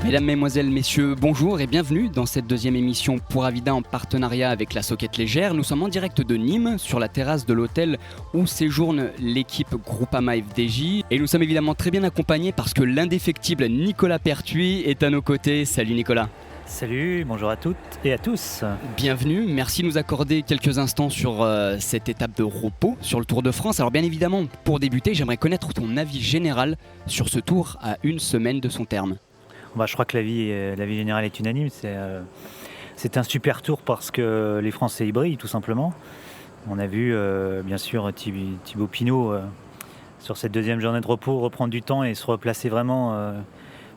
Mesdames, Mesdemoiselles, Messieurs, bonjour et bienvenue dans cette deuxième émission Pura Vida en partenariat avec la Soquette Légère. Nous sommes en direct de Nîmes, sur la terrasse de l'hôtel où séjourne l'équipe Groupama FDJ. Et nous sommes évidemment très bien accompagnés parce que l'indéfectible Nicolas Pertuis est à nos côtés. Salut Nicolas. Salut, bonjour à toutes et à tous. Bienvenue, merci de nous accorder quelques instants sur cette étape de repos sur le Tour de France. Alors bien évidemment, pour débuter, j'aimerais connaître ton avis général sur ce tour à une semaine de son terme. Je crois que l'avis général est unanime. C'est un super tour parce que les Français y brillent tout simplement. On a vu bien sûr Thibaut Pinot sur cette deuxième journée de repos reprendre du temps et se replacer vraiment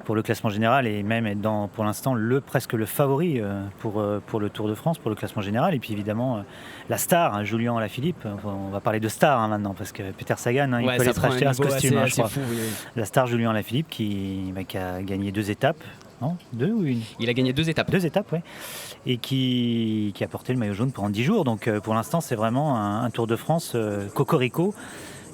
pour le classement général et même être pour l'instant presque le favori pour le Tour de France, pour le classement général. Et puis évidemment la star, Julian Alaphilippe. On va parler de star maintenant parce que Peter Sagan, il peut aller se racheter un costume. Je crois. Fou, oui. La star Julian Alaphilippe qui a gagné 2 étapes. Non, 2 ou une ? Il a gagné 2 étapes. 2 étapes, oui. Et qui a porté le maillot jaune pendant 10 jours. Donc pour l'instant, c'est vraiment un Tour de France cocorico.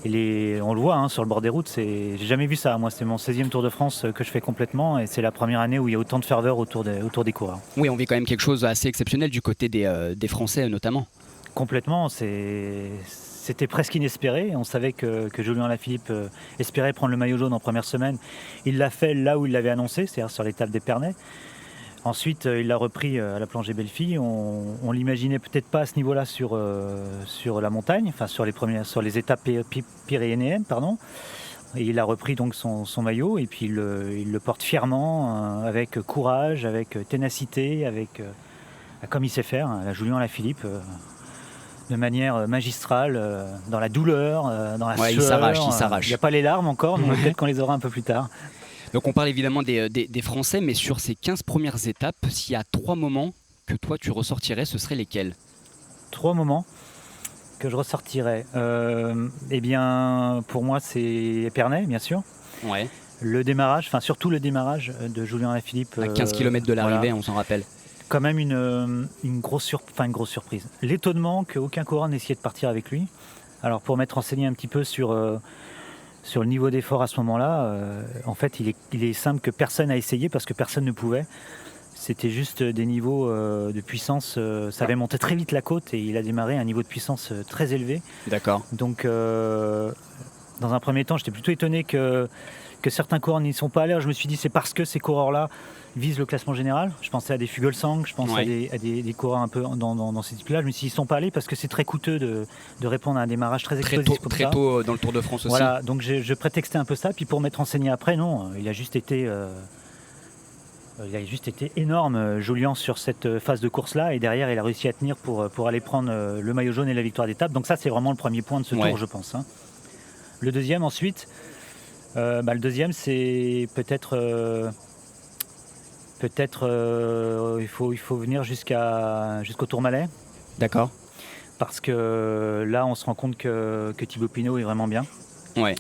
Et on le voit sur le bord des routes, j'ai jamais vu ça. Moi, c'est mon 16e Tour de France que je fais complètement et c'est la première année où il y a autant de ferveur autour des coureurs. Oui, on vit quand même quelque chose d'assez exceptionnel du côté des Français notamment. Complètement, c'était presque inespéré. On savait que Julian Alaphilippe espérait prendre le maillot jaune en première semaine. Il l'a fait là où il l'avait annoncé, c'est-à-dire sur l'étape d'Épernay. Ensuite, il l'a repris à la plongée Bellefille. On l'imaginait peut-être pas à ce niveau-là sur la montagne, enfin sur les étapes pyrénéennes, pardon. Et il a repris donc son maillot et puis il le porte fièrement, avec courage, avec ténacité, comme il sait faire, la Julian Alaphilippe. De manière magistrale, dans la douleur, dans la sueur. Il s'arrache. Il n'y a pas les larmes encore, mais peut-être qu'on les aura un peu plus tard. Donc on parle évidemment des Français, mais sur ces 15 premières étapes, s'il y a 3 moments que toi tu ressortirais, ce seraient lesquels ? 3 moments que je ressortirais. Eh bien, pour moi, c'est Épernay, bien sûr. Ouais. Le démarrage, surtout le démarrage de Julian Alaphilippe. À 15 km de l'arrivée, voilà. On s'en rappelle. Quand même une grosse surprise. L'étonnement qu'aucun coureur n'essayait de partir avec lui. Alors pour m'être renseigné un petit peu sur le niveau d'effort à ce moment-là, en fait il est simple que personne n'a essayé parce que personne ne pouvait. C'était juste des niveaux de puissance, ça avait monté très vite la côte et il a démarré à un niveau de puissance très élevé. D'accord. Donc dans un premier temps j'étais plutôt étonné que certains coureurs n'y sont pas allés. Alors, je me suis dit c'est parce que ces coureurs-là visent le classement général. Je pensais à des Fuglsang, je pensais à des coureurs un peu dans ces types-là. Je me suis dit ils ne sont pas allés parce que c'est très coûteux de répondre à un démarrage très explosif. Très tôt dans le Tour de France aussi. Voilà, donc je prétextais un peu ça. Puis pour m'être renseigné après, non, il a juste été énorme, Julian, sur cette phase de course-là. Et derrière, il a réussi à tenir pour aller prendre le maillot jaune et la victoire d'étape. Donc ça, c'est vraiment le premier point de ce tour, je pense. Le deuxième, ensuite... le deuxième, c'est peut-être il faut venir jusqu'au Tourmalet. D'accord. Parce que là, on se rend compte que Thibaut Pinot est vraiment bien. Ouais.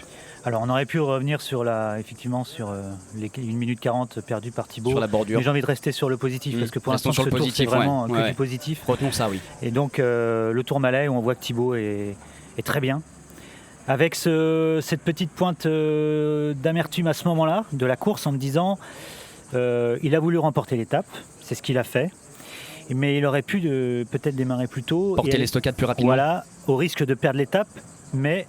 Alors, on aurait pu revenir sur les 1 minute 40 perdues par Thibaut. Sur la bordure. Mais j'ai envie de rester sur le positif parce que pour l'instant, ce tour, c'est vraiment que du positif. Retenons ça, oui. Et donc, le Tourmalet, où on voit que Thibaut est très bien. Avec cette petite pointe d'amertume à ce moment-là, de la course, en me disant il a voulu remporter l'étape, c'est ce qu'il a fait, mais il aurait pu peut-être démarrer plus tôt. Porter les stockades plus rapidement. Voilà, au risque de perdre l'étape, mais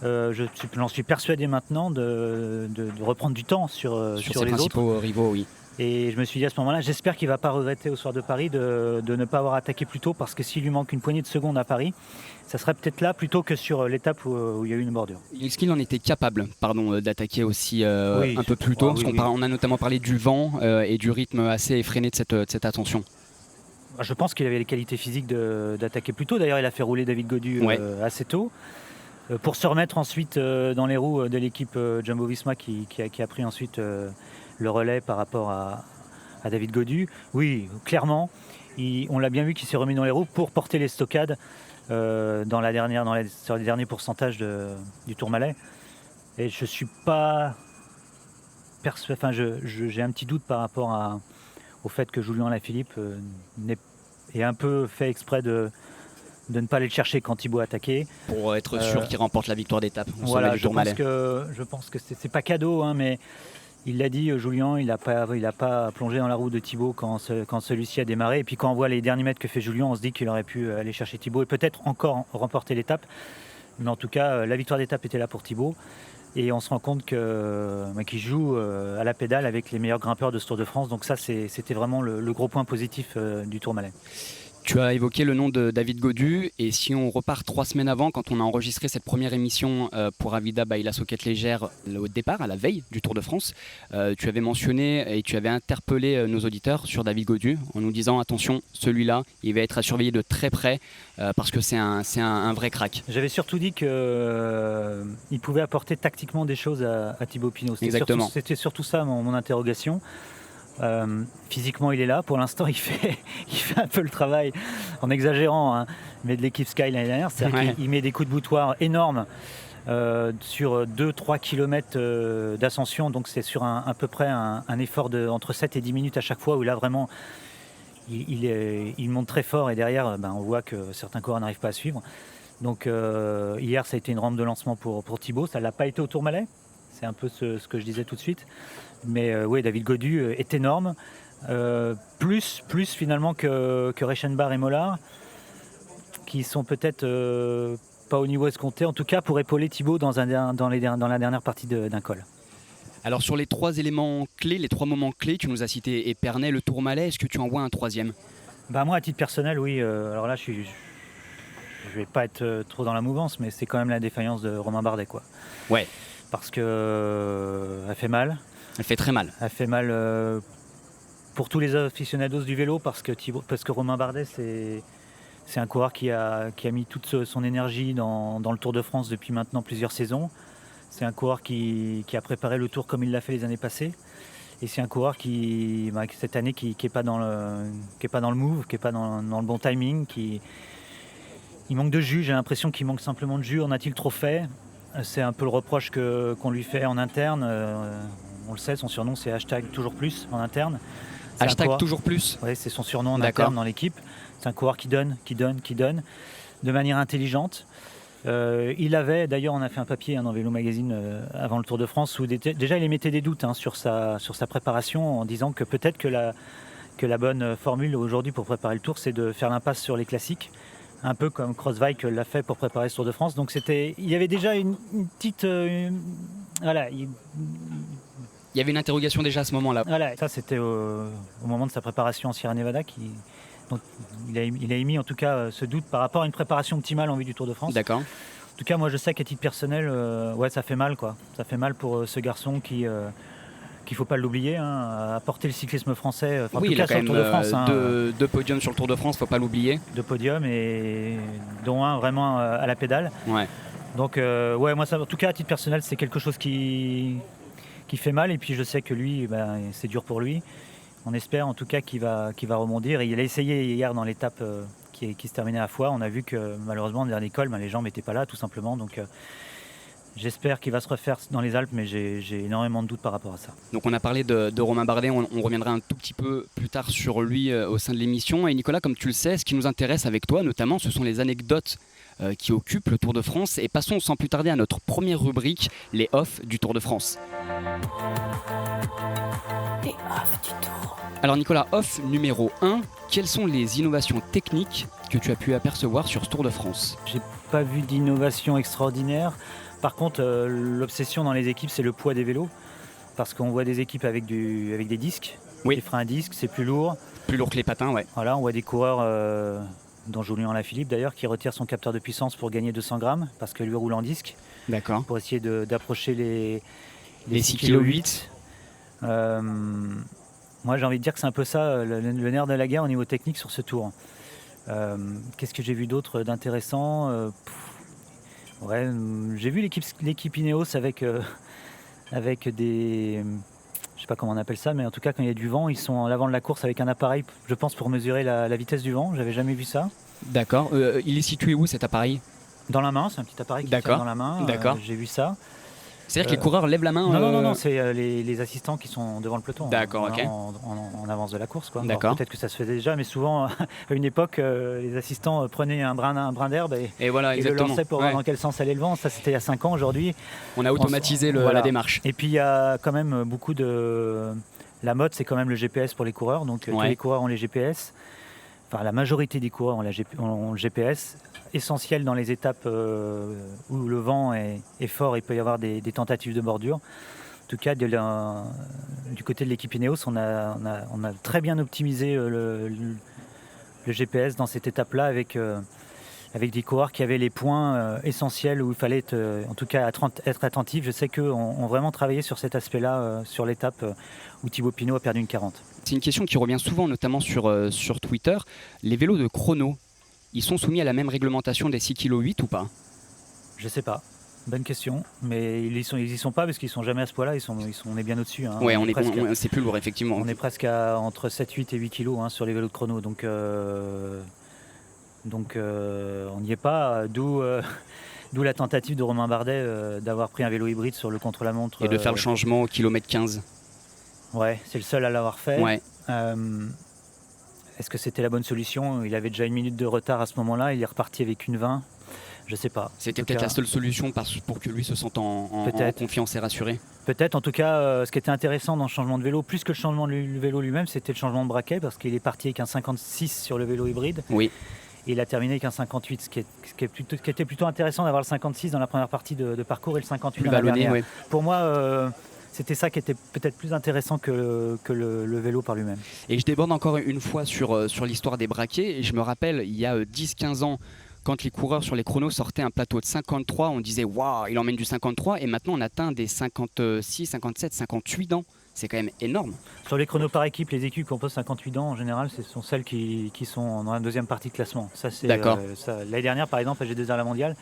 j'en suis persuadé maintenant de reprendre du temps sur ses les principaux autres. rivaux, oui. Et je me suis dit à ce moment-là, j'espère qu'il ne va pas regretter au soir de Paris de ne pas avoir attaqué plus tôt, parce que s'il lui manque une poignée de secondes à Paris, ça serait peut-être là plutôt que sur l'étape où il y a eu une bordure. Est-ce qu'il en était capable d'attaquer aussi un peu plus tôt ? On a notamment parlé du vent et du rythme assez effréné de cette ascension. Je pense qu'il avait les qualités physiques d'attaquer plus tôt. D'ailleurs, il a fait rouler David Gaudu assez tôt. Pour se remettre ensuite dans les roues de l'équipe Jumbo-Visma qui a pris ensuite le relais par rapport à David Gaudu. Oui, clairement, on l'a bien vu qu'il s'est remis dans les roues pour porter les stockades sur les derniers pourcentages du Tourmalet. Et je suis pas j'ai un petit doute par rapport au fait que Julian Alaphilippe ait un peu fait exprès de de ne pas aller le chercher quand Thibaut attaquait. Pour être sûr qu'il remporte la victoire d'étape au sommet Voilà, du je Tourmalet. pense que c'est pas cadeau, hein, mais il l'a dit, Julien, il n'a pas plongé dans la roue de Thibaut quand celui-ci a démarré. Et puis quand on voit les derniers mètres que fait Julien, on se dit qu'il aurait pu aller chercher Thibaut et peut-être encore remporter l'étape. Mais en tout cas, la victoire d'étape était là pour Thibaut. Et on se rend compte qu'il joue à la pédale avec les meilleurs grimpeurs de ce Tour de France. Donc ça, c'était vraiment le gros point positif du Tourmalet. Tu as évoqué le nom de David Gaudu, et si on repart 3 semaines avant, quand on a enregistré cette première émission pour Avida by la Soquette Légère au départ, à la veille du Tour de France, tu avais mentionné et tu avais interpellé nos auditeurs sur David Gaudu en nous disant attention, celui-là, il va être à surveiller de très près parce que c'est un vrai crack. J'avais surtout dit qu'il pouvait apporter tactiquement des choses à Thibaut Pinot. C'était surtout ça mon interrogation. Physiquement il est là, pour l'instant il fait un peu le travail en exagérant, hein, mais de l'équipe Sky l'année dernière, c'est-à-dire qu'il met des coups de boutoir énormes sur 2-3 km d'ascension, donc c'est sur à peu près un effort entre 7 et 10 minutes à chaque fois où là vraiment il monte très fort et derrière on voit que certains coureurs n'arrivent pas à suivre. Donc hier ça a été une rampe de lancement pour Thibaut, ça ne l'a pas été au Tourmalet, c'est un peu ce que je disais tout de suite. Mais oui, David Gaudu est énorme, plus finalement que Reichenbach et Mollard, qui sont peut-être pas au niveau escompté, en tout cas pour épauler Thibaut dans la dernière partie d'un col. Alors sur les 3 éléments clés, les 3 moments clés, tu nous as cité Épernay, le Tourmalet, est-ce que tu en vois un 3e ? Moi à titre personnel, oui, alors là je vais pas être trop dans la mouvance, mais c'est quand même la défaillance de Romain Bardet, quoi. Ouais. Parce que elle fait mal. Elle fait très mal. Elle fait mal pour tous les aficionados du vélo parce que Romain Bardet, c'est un coureur qui a mis toute son énergie dans le Tour de France depuis maintenant plusieurs saisons. C'est un coureur qui a préparé le Tour comme il l'a fait les années passées. Et c'est un coureur qui cette année qui est pas dans le move, qui est pas dans le bon timing, il manque de jus. J'ai l'impression qu'il manque simplement de jus. En a-t-il trop fait ? C'est un peu le reproche qu'on lui fait en interne. On le sait, son surnom c'est #ToujourPlus en interne. #ToujourPlus. Oui, c'est son surnom en interne dans l'équipe. C'est un coureur qui donne de manière intelligente. Il avait, d'ailleurs on a fait un papier dans Vélo Magazine avant le Tour de France où déjà il émettait des doutes sur sa préparation en disant que peut-être que la bonne formule aujourd'hui pour préparer le Tour c'est de faire l'impasse sur les classiques. Un peu comme Crosswijk l'a fait pour préparer ce Tour de France. Donc il y avait déjà une petite... voilà. Il y avait une interrogation déjà à ce moment-là. Voilà, ça c'était au moment de sa préparation en Sierra Nevada. Donc, il a émis en tout cas ce doute par rapport à une préparation optimale en vue du Tour de France. D'accord. En tout cas, moi je sais qu'à titre personnel, ça fait mal, quoi. Ça fait mal pour ce garçon qu'il ne faut pas l'oublier, a porté le cyclisme français. Oui, il a quand même Tour de France, deux podiums sur le Tour de France, il ne faut pas l'oublier. 2 podiums, et dont un vraiment à la pédale. Ouais. Donc, moi, ça, en tout cas, à titre personnel, c'est quelque chose qui fait mal. Et puis, je sais que lui, c'est dur pour lui. On espère en tout cas qu'il va rebondir. Et il a essayé hier dans l'étape qui se terminait à Foix. On a vu que malheureusement, dans le dernier col, les jambes n'étaient pas là, tout simplement. Donc, j'espère qu'il va se refaire dans les Alpes, mais j'ai énormément de doutes par rapport à ça. Donc on a parlé de Romain Bardet, on reviendra un tout petit peu plus tard sur lui au sein de l'émission. Et Nicolas, comme tu le sais, ce qui nous intéresse avec toi notamment, ce sont les anecdotes qui occupent le Tour de France. Et passons sans plus tarder à notre première rubrique, les off du Tour de France. Les off du Tour. Alors Nicolas, off numéro 1, quelles sont les innovations techniques que tu as pu apercevoir sur ce Tour de France ? J'ai pas vu d'innovation extraordinaire. Par contre, l'obsession dans les équipes, c'est le poids des vélos. Parce qu'on voit des équipes avec des disques, des freins à disques, c'est plus lourd. Plus lourd que les patins, ouais. Voilà, on voit des coureurs, dont Julien Alaphilippe d'ailleurs, qui retire son capteur de puissance pour gagner 200 grammes, parce que lui roule en disque. D'accord. Pour essayer d'approcher les 6,8 kg. Moi, j'ai envie de dire que c'est un peu ça, le nerf de la guerre au niveau technique sur ce tour. Qu'est-ce que j'ai vu d'autre d'intéressant ? J'ai vu l'équipe Ineos avec des... Je sais pas comment on appelle ça, mais en tout cas quand il y a du vent, ils sont à l'avant de la course avec un appareil, je pense, pour mesurer la vitesse du vent. J'avais jamais vu ça. D'accord. Il est situé où cet appareil ? Dans la main, c'est un petit appareil qui tient dans la main. D'accord. J'ai vu ça. C'est-à-dire que les coureurs lèvent la main Non, c'est les assistants qui sont devant le peloton. D'accord, ok. En avance de la course, quoi. D'accord. Peut-être que ça se faisait déjà, mais souvent, à une époque, les assistants prenaient un brin d'herbe et voilà, le lançaient pour voir dans quel sens allait le vent. Ça, c'était il y a 5 ans. Aujourd'hui, on a automatisé la démarche. Et puis, il y a quand même beaucoup de... La mode, c'est quand même le GPS pour les coureurs. Donc, tous les coureurs ont les GPS. Enfin, la majorité des coureurs ont le GPS. Essentiel dans les étapes où le vent est fort, il peut y avoir des tentatives de bordure. En tout cas, du côté de l'équipe Ineos, on a très bien optimisé le GPS dans cette étape-là avec des coureurs qui avaient les points essentiels où il fallait en tout cas être attentif. Je sais qu'eux ont vraiment travaillé sur cet aspect-là, sur l'étape où Thibaut Pinot a perdu une 40. C'est une question qui revient souvent, notamment sur Twitter. Les vélos de chrono, ils sont soumis à la même réglementation des 6,8 kg ou pas? Je sais pas. Bonne question. Mais ils y sont pas parce qu'ils sont jamais à ce poids-là. On est bien au-dessus. Hein. Ouais, c'est plus lourd, effectivement. On est presque entre 7, 8 et 8 kg sur les vélos de chrono. Donc on n'y est pas. D'où la tentative de Romain Bardet d'avoir pris un vélo hybride sur le contre-la-montre. Et de faire le changement au kilomètre 15. Ouais, c'est le seul à l'avoir fait. Ouais. Est-ce que c'était la bonne solution? Il avait déjà une minute de retard à ce moment-là. Il est reparti avec une 20. Je sais pas. C'était peut-être la seule solution pour que lui se sente en confiance et rassuré. Peut-être. En tout cas, ce qui était intéressant dans le changement de vélo, plus que le changement du vélo lui-même, c'était le changement de braquet parce qu'il est parti avec un 56 sur le vélo hybride. Oui. Et il a terminé avec un 58, ce qui était plutôt intéressant d'avoir le 56 dans la première partie de parcours et le 58 plus dans la dernière. Oui. Pour moi, c'était ça qui était peut-être plus intéressant que le vélo par lui-même. Et je déborde encore une fois sur l'histoire des braquets. Et je me rappelle, il y a 10-15 ans, quand les coureurs sur les chronos sortaient un plateau de 53, on disait « Waouh, il emmène du 53 » et maintenant on atteint des 56, 57, 58 dents. C'est quand même énorme. Sur les chronos par équipe, les équipes qui composent 58 dents, en général, ce sont celles qui sont dans la deuxième partie de classement. Ça, c'est, d'accord. L'année dernière, par exemple, à G2R La Mondiale,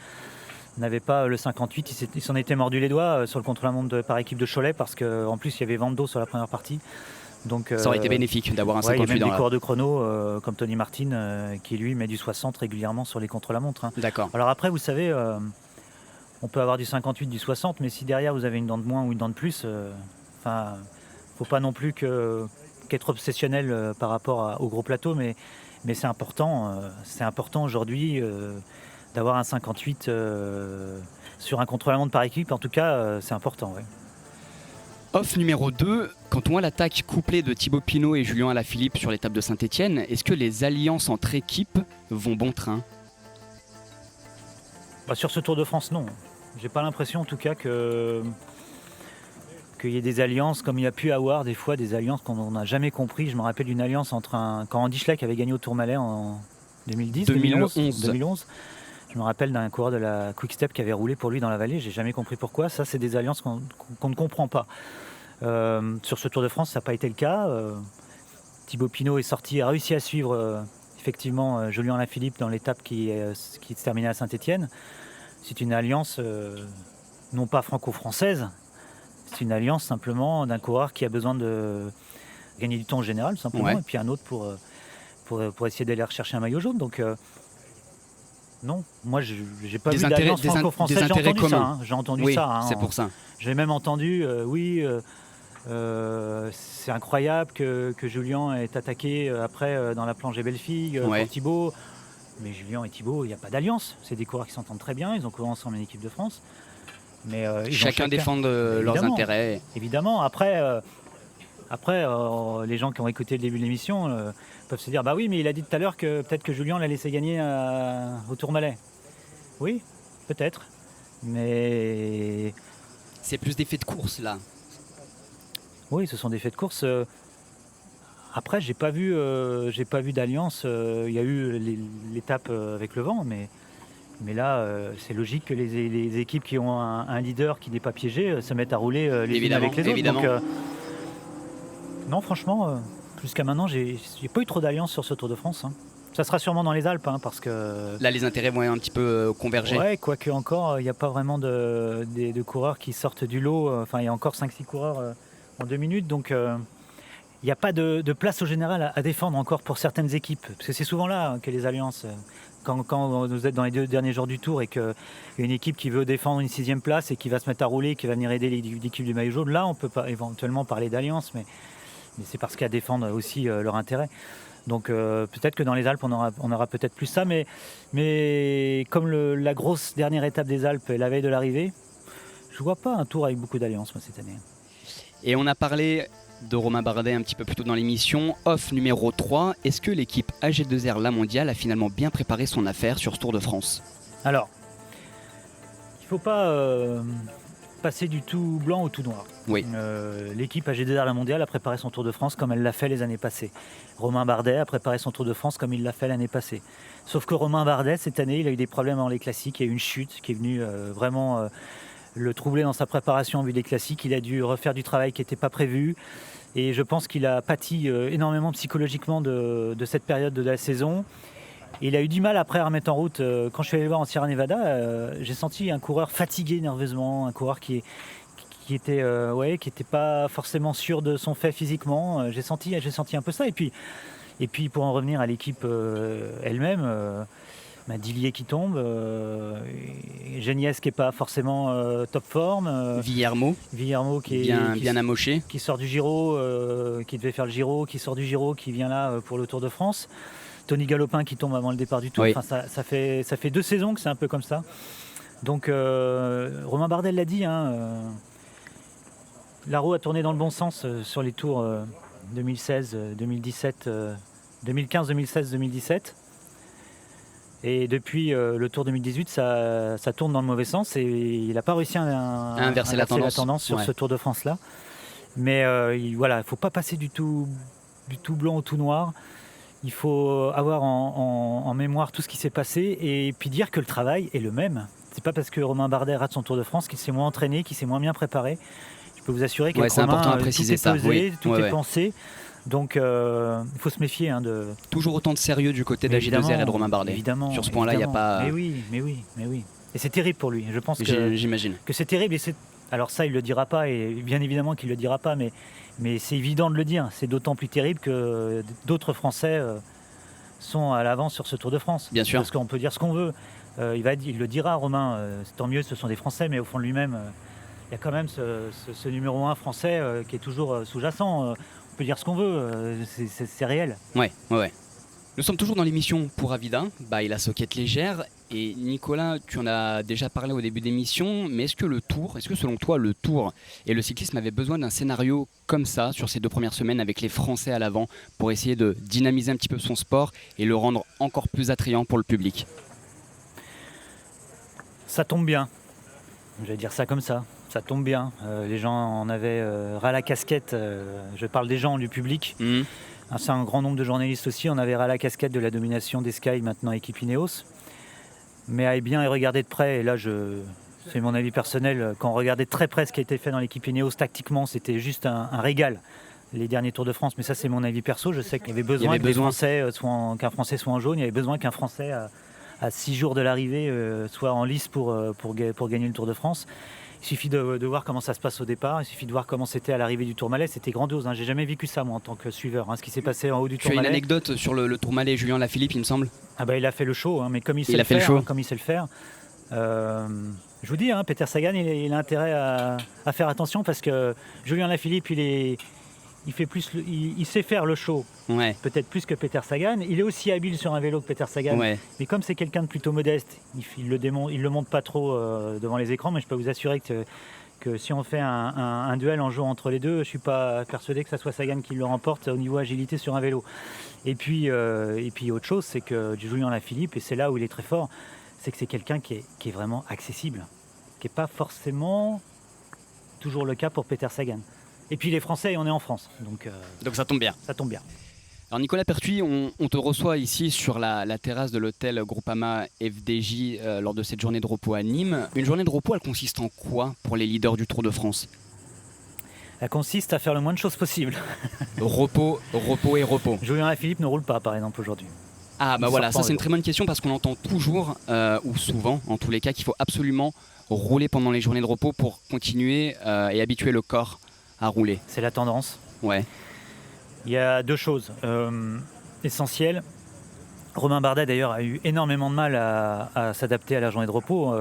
n'avait pas le 58, il s'en était mordu les doigts sur le contre-la-montre par équipe de Cholet parce qu'en plus il y avait vent d'eau sur la première partie. Donc, ça aurait été bénéfique d'avoir un 58 il y a même des coureurs de chrono comme Tony Martin qui lui met du 60 régulièrement sur les contre-la-montre. D'accord. Alors après vous savez, on peut avoir du 58, du 60, mais si derrière vous avez une dent de moins ou une dent de plus, faut pas non plus qu'être obsessionnel par rapport au gros plateau, mais c'est important aujourd'hui d'avoir un 58 sur un contre-la-montre par équipe, en tout cas, c'est important. Ouais. Off numéro 2, quand on voit l'attaque couplée de Thibaut Pinot et Julien Alaphilippe sur l'étape de Saint-Étienne, est-ce que les alliances entre équipes vont bon train? Sur ce Tour de France, non. J'ai pas l'impression, en tout cas, qu'il y ait des alliances, comme il y a pu avoir des fois des alliances qu'on n'a jamais compris. Je me rappelle d'une alliance quand Andy Schleck avait gagné au Tourmalet en 2011. Je me rappelle d'un coureur de la Quick Step qui avait roulé pour lui dans la vallée. J'ai jamais compris pourquoi. Ça, c'est des alliances qu'on ne comprend pas. Sur ce Tour de France, ça n'a pas été le cas. Thibaut Pinot est sorti, a réussi à suivre effectivement Julien Alaphilippe dans l'étape qui se terminait à Saint-Étienne. C'est une alliance non pas franco-française. C'est une alliance simplement d'un coureur qui a besoin de gagner du temps en général, simplement, et puis un autre pour essayer d'aller rechercher un maillot jaune. Donc non, moi j'ai pas vu d'alliance franco-française. J'ai entendu ça. C'est pour ça. J'ai même entendu, c'est incroyable que Julien ait attaqué après dans la plongée Belle-Fille pour Thibaut. Mais Julien et Thibaut, il n'y a pas d'alliance. C'est des coureurs qui s'entendent très bien. Ils ont couru ensemble en équipe de France. Mais chacun défend leurs intérêts. Évidemment. Après, les gens qui ont écouté le début de l'émission peuvent se dire bah oui, mais il a dit tout à l'heure que peut-être que Julien l'a laissé gagner au Tourmalet. Oui, peut-être. Mais c'est plus des faits de course là. Oui, ce sont des faits de course. Après, j'ai pas vu d'alliance. Il y a eu l'étape avec le vent, mais là, c'est logique que les équipes qui ont un leader qui n'est pas piégé se mettent à rouler les unes avec les autres. Donc, non, franchement, jusqu'à maintenant, j'ai pas eu trop d'alliance sur ce Tour de France. Ça sera sûrement dans les Alpes, parce que là, les intérêts vont un petit peu converger. Ouais, quoique encore, il n'y a pas vraiment de coureurs qui sortent du lot. Enfin, il y a encore 5-6 coureurs en 2 minutes, donc il n'y a pas de place au général à défendre encore pour certaines équipes. Parce que c'est souvent là que les alliances, quand vous êtes dans les 2 derniers jours du tour et qu'il y a une équipe qui veut défendre une 6e place et qui va se mettre à rouler, qui va venir aider l'équipe du maillot jaune, là on peut pas éventuellement parler d'alliance, mais c'est parce qu'à défendre aussi leur intérêt. Donc peut-être que dans les Alpes on aura peut-être plus ça, mais comme la grosse dernière étape des Alpes est la veille de l'arrivée, je ne vois pas un tour avec beaucoup d'alliances moi cette année. Et on a parlé de Romain Bardet un petit peu plus tôt dans l'émission. Off numéro 3, est-ce que l'équipe AG2R La Mondiale a finalement bien préparé son affaire sur ce Tour de France ? Alors, il ne faut pas passer du tout blanc au tout noir. Oui. L'équipe AG2R La Mondiale a préparé son Tour de France comme elle l'a fait les années passées. Romain Bardet a préparé son Tour de France comme il l'a fait l'année passée. Sauf que Romain Bardet, cette année, il a eu des problèmes dans les classiques. Il y a eu une chute qui est venue vraiment le troubler dans sa préparation en vue des classiques. Il a dû refaire du travail qui n'était pas prévu. Et je pense qu'il a pâti énormément psychologiquement de cette période de la saison. Et il a eu du mal après à remettre en route. Quand je suis allé le voir en Sierra Nevada, j'ai senti un coureur fatigué nerveusement, un coureur qui était pas forcément sûr de son fait physiquement. J'ai senti un peu ça. Et puis pour en revenir à l'équipe elle-même, Dillier qui tombe, Geniès qui n'est pas forcément top forme, Villermo qui est bien amoché, qui sort du Giro, qui devait faire le Giro, qui sort du Giro, qui vient là pour le Tour de France. Tony Galopin qui tombe avant le départ du Tour. Oui. Enfin, ça fait 2 saisons que c'est un peu comme ça. Donc Romain Bardet l'a dit, la roue a tourné dans le bon sens sur les tours 2016, 2017, 2015, 2016, 2017. Et depuis le Tour 2018, ça tourne dans le mauvais sens et il n'a pas réussi à inverser la tendance sur ce Tour de France-là. Mais il ne faut pas passer du tout blanc au tout noir. Il faut avoir en mémoire tout ce qui s'est passé et puis dire que le travail est le même. C'est pas parce que Romain Bardet rate son Tour de France qu'il s'est moins entraîné, qu'il s'est moins bien préparé. Je peux vous assurer qu'avec c'est Romain, important à préciser tout est pesé, oui. tout est pensé. Donc il faut se méfier de... Toujours autant de sérieux du côté d'AG2R et de Romain Bardet. Évidemment. Sur ce point-là, il n'y a pas... Mais oui. Et c'est terrible pour lui. Je pense j'imagine que c'est terrible. Alors ça, il ne le dira pas, et bien évidemment qu'il ne le dira pas, mais c'est évident de le dire. C'est d'autant plus terrible que d'autres Français sont à l'avance sur ce Tour de France. Bien sûr. Parce qu'on peut dire ce qu'on veut. Il le dira, Romain. Tant mieux, ce sont des Français, mais au fond de lui-même, il y a quand même ce numéro 1 français qui est toujours sous-jacent. On peut dire ce qu'on veut, c'est réel. Ouais. Nous sommes toujours dans l'émission Pour Avida, by la Soquette Légère. Et Nicolas, tu en as déjà parlé au début d'émission, mais est-ce que selon toi le Tour et le cyclisme avaient besoin d'un scénario comme ça sur ces 2 premières semaines avec les Français à l'avant pour essayer de dynamiser un petit peu son sport et le rendre encore plus attrayant pour le public ? Ça tombe bien, je vais dire ça comme ça. Ça tombe bien, les gens en avaient ras la casquette, je parle des gens, du public. C'est un grand nombre de journalistes aussi, on avait ras la casquette de la domination des Sky, maintenant équipe Ineos. Mais à bien y regarder de près, et là c'est mon avis personnel, quand on regardait de très près ce qui a été fait dans l'équipe Ineos tactiquement, c'était juste un régal, les derniers Tours de France. Mais ça c'est mon avis perso, je sais qu'il y avait besoin qu'un Français soit en jaune, il y avait besoin qu'un Français à 6 jours de l'arrivée soit en lice pour gagner le Tour de France. Il suffit de voir comment ça se passe au départ, il suffit de voir comment c'était à l'arrivée du Tourmalet, c'était grandiose. J'ai jamais vécu ça moi en tant que suiveur, ce qui s'est passé en haut du Tourmalet. Tu as une anecdote sur le Tourmalet, Julien Lafilippe il me semble ? Il a fait le show, mais comme il sait le faire. Je vous dis, Peter Sagan il a intérêt à faire attention parce que Julien Lafilippe il sait faire le show, peut-être plus que Peter Sagan. Il est aussi habile sur un vélo que Peter Sagan, mais comme c'est quelqu'un de plutôt modeste, il le montre pas trop devant les écrans, mais je peux vous assurer que si on fait un duel en jouant entre les deux, je ne suis pas persuadé que ça soit Sagan qui le remporte au niveau agilité sur un vélo. Et puis autre chose, c'est que Julien Lafilippe, et c'est là où il est très fort, c'est que c'est quelqu'un qui est vraiment accessible, qui n'est pas forcément toujours le cas pour Peter Sagan. Et puis les Français, on est en France. Donc ça tombe bien. Ça tombe bien. Alors Nicolas Pertuis, on te reçoit ici sur la terrasse de l'hôtel Groupama FDJ lors de cette journée de repos à Nîmes. Une journée de repos, elle consiste en quoi pour les leaders du Tour de France ? Elle consiste à faire le moins de choses possible. Repos et repos. Julien Lafilippe ne roule pas, par exemple, aujourd'hui. Ah voilà, ça c'est une très bonne question parce qu'on entend toujours, ou souvent en tous les cas, qu'il faut absolument rouler pendant les journées de repos pour continuer et habituer le corps à rouler. C'est la tendance. Ouais. Il y a deux choses essentielles. Romain Bardet d'ailleurs a eu énormément de mal à s'adapter à la journée de repos.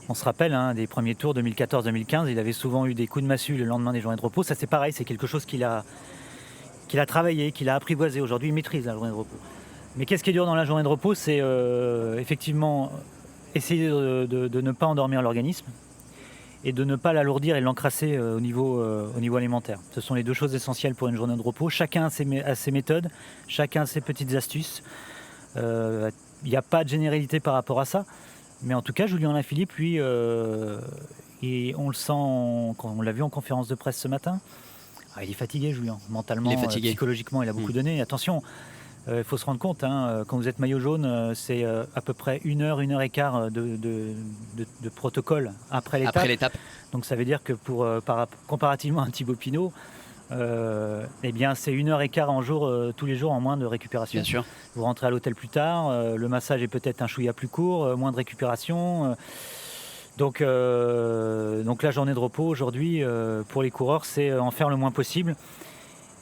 On se rappelle des premiers tours 2014-2015, il avait souvent eu des coups de massue le lendemain des journées de repos. Ça c'est pareil, c'est quelque chose qu'il a travaillé, qu'il a apprivoisé. Aujourd'hui il maîtrise la journée de repos. Mais qu'est-ce qui est dur dans la journée de repos? C'est effectivement essayer de ne pas endormir l'organisme et de ne pas l'alourdir et l'encrasser au niveau alimentaire. Ce sont les deux choses essentielles pour une journée de repos. Chacun a ses méthodes, chacun a ses petites astuces. Il n'y a pas de généralité par rapport à ça. Mais en tout cas, Julien Alaphilippe, lui, et on le sent, on l'a vu en conférence de presse ce matin, il est fatigué, Julien, mentalement, psychologiquement, il a beaucoup donné. Attention, il faut se rendre compte, quand vous êtes maillot jaune, c'est à peu près 1 heure, 1 heure et quart de protocole après l'étape. Donc ça veut dire que comparativement à Thibaut Pinot, bien c'est 1 heure et quart tous les jours en moins de récupération. Bien sûr. Vous rentrez à l'hôtel plus tard, le massage est peut-être un chouïa plus court, moins de récupération. Donc la journée de repos aujourd'hui pour les coureurs, c'est en faire le moins possible.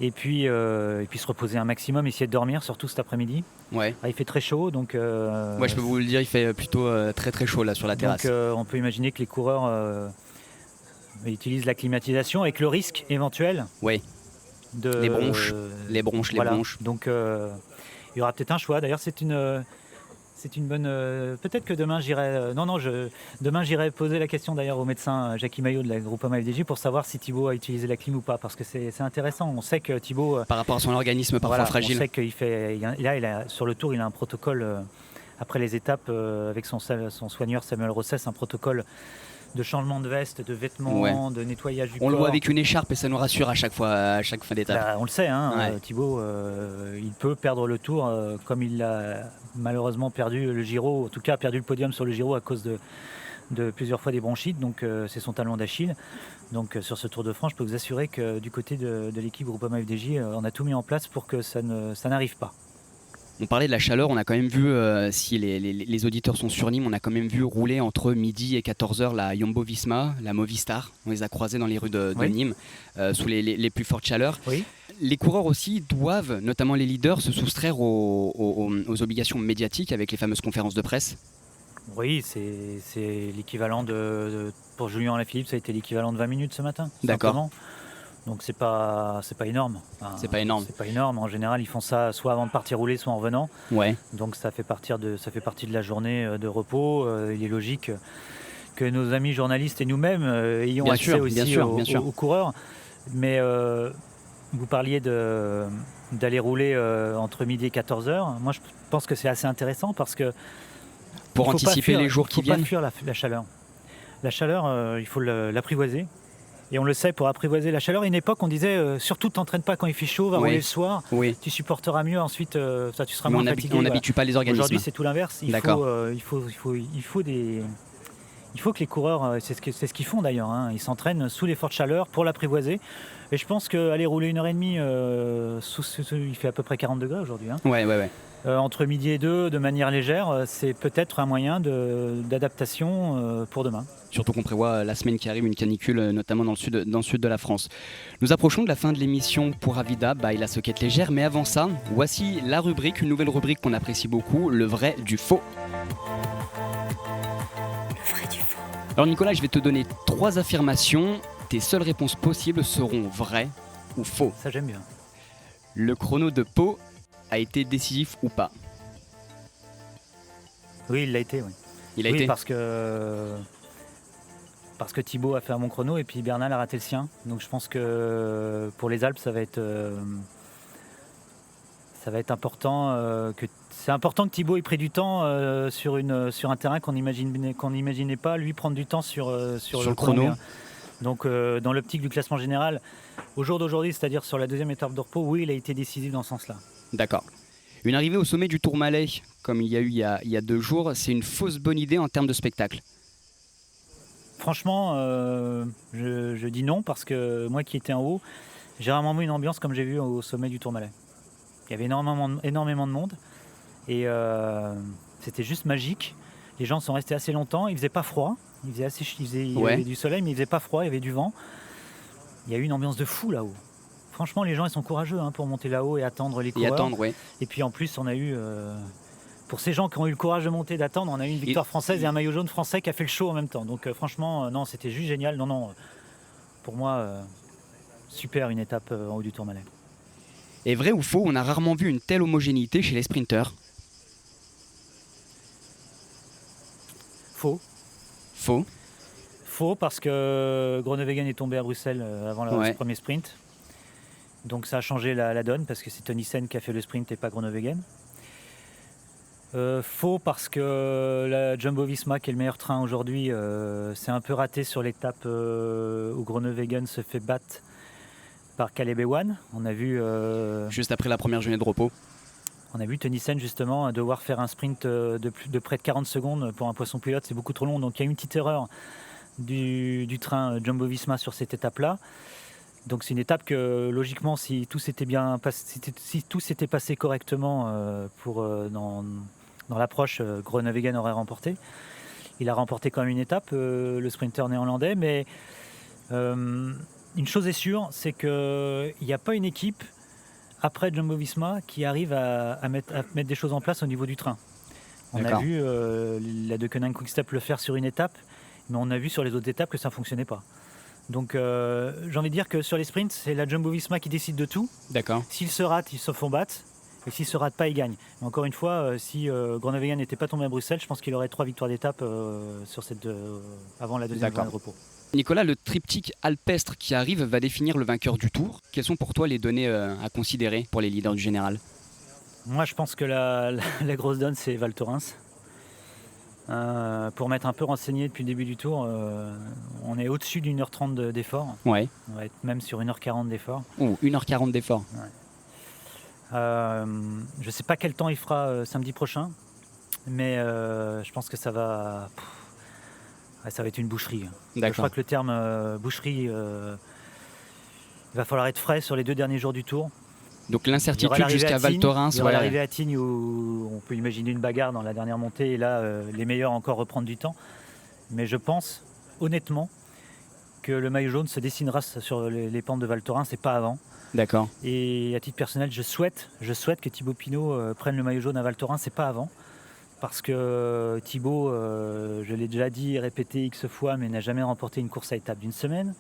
Et puis se reposer un maximum, essayer de dormir, surtout cet après-midi. Ouais. Il fait très chaud, donc... Ouais, je peux vous le dire, il fait plutôt très très chaud là sur la terrasse. Donc on peut imaginer que les coureurs utilisent la climatisation avec le risque éventuel de... Les bronches. Donc il y aura peut-être un choix. D'ailleurs, c'est une bonne... peut-être que demain, demain, j'irai poser la question d'ailleurs au médecin Jackie Maillot de la Groupama FDJ pour savoir si Thibaut a utilisé la clim ou pas. Parce que c'est intéressant. On sait que Thibaut... par rapport à son organisme parfois fragile. On sait qu'il fait... sur le tour, il a un protocole, après les étapes, avec son soigneur Samuel Rossès, un protocole de changement de veste, de vêtements, de nettoyage du corps. On le voit avec une écharpe et ça nous rassure à chaque fin d'étape. On le sait, Thibaut, il peut perdre le tour comme il a malheureusement perdu le Giro, en tout cas perdu le podium sur le Giro à cause de plusieurs fois des bronchites, donc c'est son talon d'Achille. Donc sur ce Tour de France, je peux vous assurer que du côté de l'équipe Groupama FDJ, on a tout mis en place pour que ça n'arrive pas. On parlait de la chaleur, on a quand même vu, si les auditeurs sont sur Nîmes, on a quand même vu rouler entre midi et 14h la Jumbo Visma, la Movistar. On les a croisés dans les rues de Nîmes, sous les plus fortes chaleurs. Oui. Les coureurs aussi doivent, notamment les leaders, se soustraire aux obligations médiatiques avec les fameuses conférences de presse. Oui, c'est l'équivalent pour Julien Alaphilippe, ça a été l'équivalent de 20 minutes ce matin. D'accord. Simplement. Donc c'est pas énorme. C'est pas énorme. C'est pas énorme. En général, ils font ça soit avant de partir rouler, soit en revenant. Ouais. Donc ça fait partie de la journée de repos. Il est logique que nos amis journalistes et nous-mêmes ayons accès aussi aux coureurs. Mais vous parliez d'aller rouler entre midi et 14h. Moi, je pense que c'est assez intéressant parce que pour anticiper les jours qui viennent. Il ne faut pas fuir la chaleur. La chaleur, il faut l'apprivoiser. Et on le sait, pour apprivoiser la chaleur, à une époque, on disait surtout t'entraîne pas quand il fait chaud, va rouler le soir, tu supporteras mieux, ensuite tu seras moins fatigué. On n'habitue pas les organismes. Aujourd'hui, c'est tout l'inverse. Il faut que les coureurs, c'est ce qu'ils font d'ailleurs, ils s'entraînent sous les fortes chaleurs pour l'apprivoiser. Et je pense qu'aller rouler 1h30, il fait à peu près 40 degrés aujourd'hui. Entre midi et 2, de manière légère, c'est peut-être un moyen d'adaptation pour demain. Surtout qu'on prévoit la semaine qui arrive une canicule, notamment dans le sud de la France. Nous approchons de la fin de l'émission pour Avida by la Soquette Légère, mais avant ça, voici une nouvelle rubrique qu'on apprécie beaucoup, le vrai du faux. Le vrai du faux. Alors Nicolas, je vais te donner 3 affirmations. Tes seules réponses possibles seront vraies ou faux. Ça j'aime bien. Le chrono de Pau a été décisif ou pas? Oui, il l'a été, oui. Il a été parce que Thibaut a fait un bon chrono et puis Bernal a raté le sien. Donc je pense que pour les Alpes, ça va être important. C'est important que Thibaut ait pris du temps sur un terrain qu'on n'imaginait pas, lui prendre du temps sur le chrono. Donc dans l'optique du classement général, au jour d'aujourd'hui, c'est-à-dire sur la deuxième étape de repos, oui, il a été décisif dans ce sens-là. D'accord. Une arrivée au sommet du Tourmalet, comme il y a eu il y a 2 jours, c'est une fausse bonne idée en termes de spectacle? Franchement, je dis non parce que moi qui étais en haut, j'ai rarement vu une ambiance comme j'ai vu au sommet du Tourmalet. Il y avait énormément de monde et c'était juste magique. Les gens sont restés assez longtemps, il faisait pas froid, il y avait du soleil mais il faisait pas froid, il y avait du vent. Il y a eu une ambiance de fou là-haut. franchement, les gens, ils sont courageux pour monter là-haut et attendre les coureurs. ouais. Et puis en plus, on a eu, pour ces gens qui ont eu le courage de monter, d'attendre, on a eu une victoire française et un maillot jaune français qui a fait le show en même temps. Donc franchement, non, c'était juste génial. Non, pour moi, super une étape en haut du Tourmalet. Et vrai ou faux, on a rarement vu une telle homogénéité chez les sprinteurs? Faux. Faux. Faux parce que Groenewegen est tombé à Bruxelles avant le premier sprint. Donc ça a changé la donne parce que c'est Tonissen qui a fait le sprint et pas Groenewegen. Faux parce que la Jumbo-Visma, qui est le meilleur train aujourd'hui, s'est un peu raté sur l'étape où Groenewegen se fait battre par Caleb Ewan. On a vu juste après la première journée de repos. On a vu Tonissen justement devoir faire un sprint de près de 40 secondes pour un poisson pilote, c'est beaucoup trop long. Donc il y a une petite erreur du train Jumbo-Visma sur cette étape-là. Donc c'est une étape que logiquement, si tout s'était passé correctement dans l'approche, Groenewegen aurait remporté. Il a remporté quand même une étape, le sprinter néerlandais, mais une chose est sûre, c'est qu'il n'y a pas une équipe après Jumbo-Visma qui arrive à mettre des choses en place au niveau du train. On a vu la Deceuninck Quick-Step le faire sur une étape, mais on a vu sur les autres étapes que ça ne fonctionnait pas. Donc j'ai envie de dire que sur les sprints, c'est la Jumbo-Visma qui décide de tout. D'accord. S'ils se ratent, ils se font battre. Et s'ils ne se ratent pas, ils gagnent. Mais encore une fois, si Groenewegen n'était pas tombé à Bruxelles, je pense qu'il aurait 3 victoires d'étape avant la deuxième journée de repos. Nicolas, le triptyque alpestre qui arrive va définir le vainqueur du Tour. Quelles sont pour toi les données à considérer pour les leaders du général? Moi, je pense que la grosse donne, c'est Val Thorens. Pour m'être un peu renseigné depuis le début du Tour, on est au-dessus d'1h30 d'effort. Ouais. On va être même sur 1h40 d'effort. 1h40 d'effort. Ouais. Je ne sais pas quel temps il fera samedi prochain, mais je pense que ça va être une boucherie. Je crois que le terme boucherie, il va falloir être frais sur les 2 derniers jours du Tour. Donc l'incertitude jusqu'à Val Thorens. Il y aura l'arrivée à Tignes où on peut imaginer une bagarre dans la dernière montée et là les meilleurs encore reprendre du temps. Mais je pense honnêtement que le maillot jaune se dessinera sur les pentes de Val Thorens et pas avant. D'accord. Et à titre personnel, je souhaite que Thibaut Pinot prenne le maillot jaune à Val Thorens et pas avant. Parce que Thibaut, je l'ai déjà dit et répété X fois, mais n'a jamais remporté une course à étapes d'une semaine.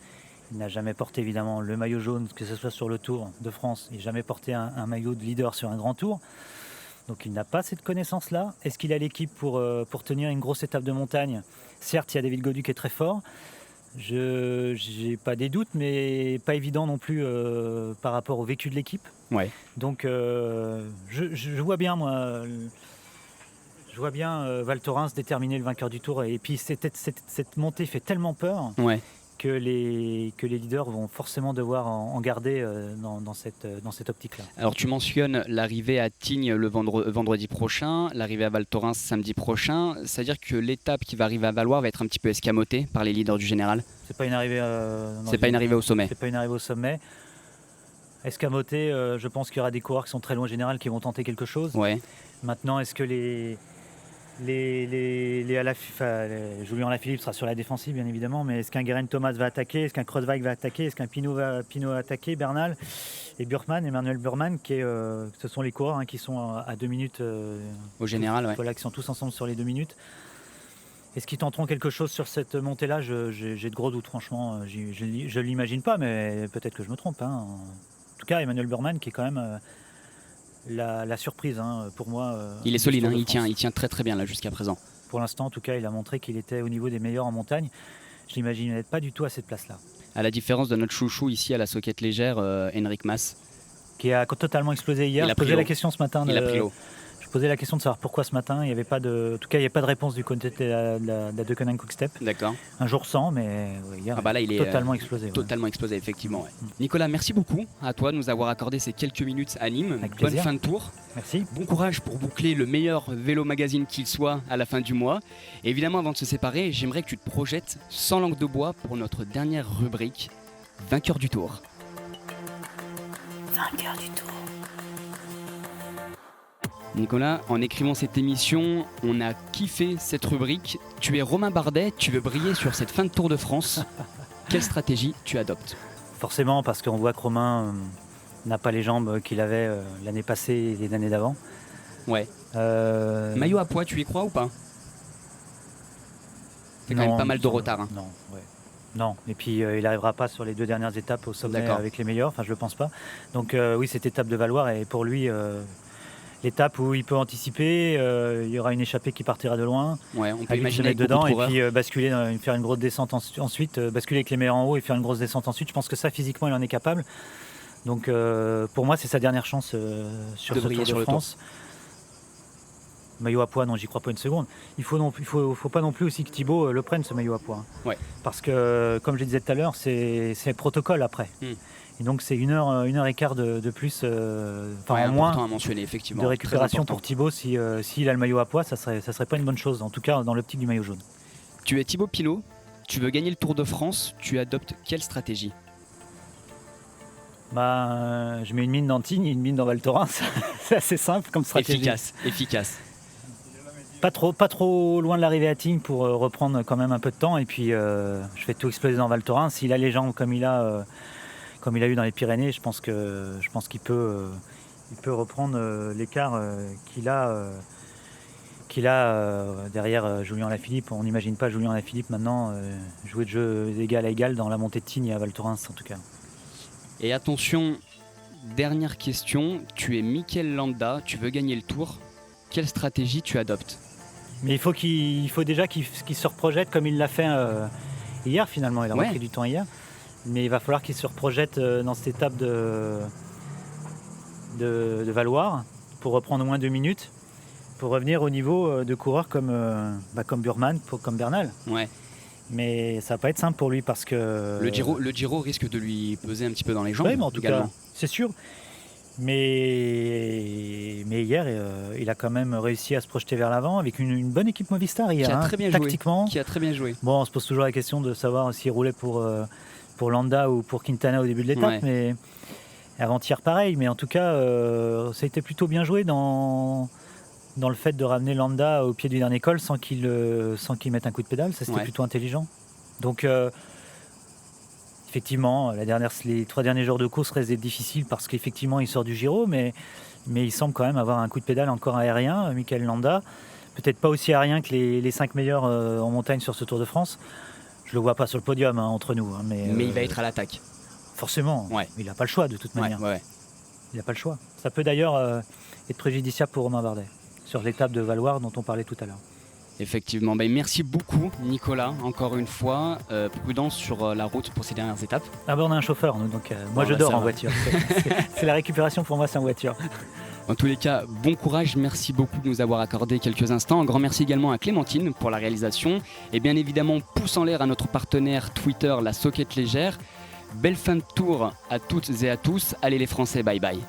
Il n'a jamais porté évidemment le maillot jaune, que ce soit sur le Tour de France. Il n'a jamais porté un maillot de leader sur un grand tour. Donc il n'a pas cette connaissance-là. Est-ce qu'il a l'équipe pour tenir une grosse étape de montagne? Certes, il y a David Gaudu qui est très fort. Je n'ai pas des doutes, mais pas évident non plus par rapport au vécu de l'équipe. Ouais. Donc je vois bien, moi... Je vois bien Val Thorens déterminer le vainqueur du Tour. Et puis cette montée fait tellement peur que les leaders vont forcément devoir en garder dans cette optique-là. Alors tu mentionnes l'arrivée à Tignes le vendredi prochain, l'arrivée à Val Thorens samedi prochain. C'est-à-dire que l'étape qui va arriver à Valoir va être un petit peu escamotée par les leaders du général? C'est pas une arrivée au sommet. C'est pas une arrivée au sommet. Escamotée, je pense qu'il y aura des coureurs qui sont très loin au général qui vont tenter quelque chose. Ouais. Maintenant, est-ce que Julien Alaphilippe sera sur la défensive bien évidemment, mais est-ce qu'un Geraint Thomas va attaquer, est-ce qu'un Kreuzweig va attaquer, est-ce qu'un Pinot va attaquer, Bernal et Emmanuel Burman ce sont les coureurs qui sont à 2 minutes au général, voilà, qui sont tous ensemble sur les 2 minutes. Est-ce qu'ils tenteront quelque chose sur cette montée-là? J'ai de gros doutes franchement, je ne l'imagine pas, mais peut-être que je me trompe. En tout cas, Emmanuel Burman qui est quand même la surprise pour moi. Il est solide, il tient très très bien là jusqu'à présent. Pour l'instant, en tout cas, il a montré qu'il était au niveau des meilleurs en montagne. Je l'imaginais pas du tout à cette place-là. À la différence de notre chouchou ici à la Soquette Légère, Henrik Mas. Qui a totalement explosé hier. Je posais la question ce matin. Il a pris l'eau. Je posais la question de savoir pourquoi ce matin, il n'y avait pas de... En tout cas, il n'y avait pas de réponse du côté de la Deceuninck Quick-Step. D'accord. Un jour sans, mais hier, il est totalement explosé. Totalement explosé, effectivement. Nicolas, merci beaucoup à toi de nous avoir accordé ces quelques minutes à Nîmes. Bonne fin de tour. Merci. Bon courage pour boucler le meilleur vélo magazine qu'il soit à la fin du mois. Et évidemment, avant de se séparer, j'aimerais que tu te projettes sans langue de bois pour notre dernière rubrique, Vainqueur du Tour. Vainqueur du Tour. Nicolas, en écrivant cette émission, on a kiffé cette rubrique. Tu es Romain Bardet, tu veux briller sur cette fin de Tour de France. Quelle stratégie tu adoptes? Forcément, parce qu'on voit que Romain n'a pas les jambes qu'il avait l'année passée et les années d'avant. Ouais. Euh, Maillot à poids, tu y crois ou pas? C'est quand non, même pas mal de il me retard. semble- Non, ouais. Non, et puis il n'arrivera pas sur les 2 dernières étapes au sommet D'accord. avec les meilleurs, enfin je le pense pas. Donc oui, cette étape de Valloire est pour lui l'étape où il peut anticiper, il y aura une échappée qui partira de loin, Ouais, on peut à lui de se imaginer avec mettre beaucoup dedans de et coureurs. puis basculer, faire une grosse descente ensuite, basculer avec les meilleurs en haut et faire une grosse descente ensuite. Je pense que ça physiquement il en est capable. Donc pour moi c'est sa dernière chance sur De ce briller Tour sur de le Tour. France. Maillot à poids, non, j'y crois pas une seconde. Il faut pas non plus aussi que Thibaut le prenne ce maillot à poids. Hein. Ouais. Parce que, comme je le disais tout à l'heure, c'est le protocole après. Et donc c'est 1 heure et quart de plus, Ouais, en moins important à mentionner, effectivement. de Très récupération important. pour Thibaut s'il a le maillot à poids, ça serait pas une bonne chose, en tout cas dans l'optique du maillot jaune. Tu es Thibaut Pinot, tu veux gagner le Tour de France, tu adoptes quelle stratégie? Je mets une mine dans Tignes et une mine dans Val Thorens. C'est assez simple comme stratégie. Efficace. Pas trop loin de l'arrivée à Tignes pour reprendre quand même un peu de temps. Et puis je fais tout exploser dans Val Thorens. S'il a les jambes comme il a eu dans les Pyrénées, je pense qu'il peut reprendre l'écart qu'il a derrière Julien Alaphilippe. On n'imagine pas Julien Alaphilippe maintenant jouer de jeu d'égal à égal dans la montée de Tignes et à Val Thorens en tout cas. Et attention, dernière question, tu es Mikel Landa, tu veux gagner le Tour, quelle stratégie tu adoptes? Mais il faut déjà qu'il se reprojette comme il l'a fait hier finalement. Il a repris du temps hier. Mais il va falloir qu'il se reprojette dans cette étape de Valloire pour reprendre au moins 2 minutes, pour revenir au niveau de coureurs comme Burman, comme Bernal. Ouais. Mais ça va pas être simple pour lui parce que... Le Giro risque de lui peser un petit peu dans les jambes. Oui, mais en tout également. cas, c'est sûr. Mais hier, il a quand même réussi à se projeter vers l'avant avec une bonne équipe Movistar hier, qui a très bien tactiquement. Qui a très bien joué. Bon, on se pose toujours la question de savoir s'il roulait pour Landa ou pour Quintana au début de l'étape, mais avant-hier pareil. Mais en tout cas, ça a été plutôt bien joué dans le fait de ramener Landa au pied du dernier col sans qu'il mette un coup de pédale. Ça, c'était plutôt intelligent. Donc... effectivement, les 3 derniers jours de course restent difficiles parce qu'effectivement il sort du Giro, mais il semble quand même avoir un coup de pédale encore aérien, Mikel Landa. Peut-être pas aussi aérien que les 5 meilleurs en montagne sur ce Tour de France. Je le vois pas sur le podium entre nous. Mais il va être à l'attaque. Forcément, il n'a pas le choix de toute manière. Il n'a pas le choix. Ça peut d'ailleurs être préjudiciable pour Romain Bardet sur l'étape de Valloire dont on parlait tout à l'heure. Effectivement, merci beaucoup Nicolas, encore une fois, prudence sur la route pour ces dernières étapes. On a un chauffeur, nous, donc moi je dors en voiture, c'est la récupération pour moi, c'est en voiture. En tous les cas, bon courage, merci beaucoup de nous avoir accordé quelques instants. Un grand merci également à Clémentine pour la réalisation et bien évidemment pouce en l'air à notre partenaire Twitter, la Soquette Légère. Belle fin de tour à toutes et à tous, allez les Français, bye bye.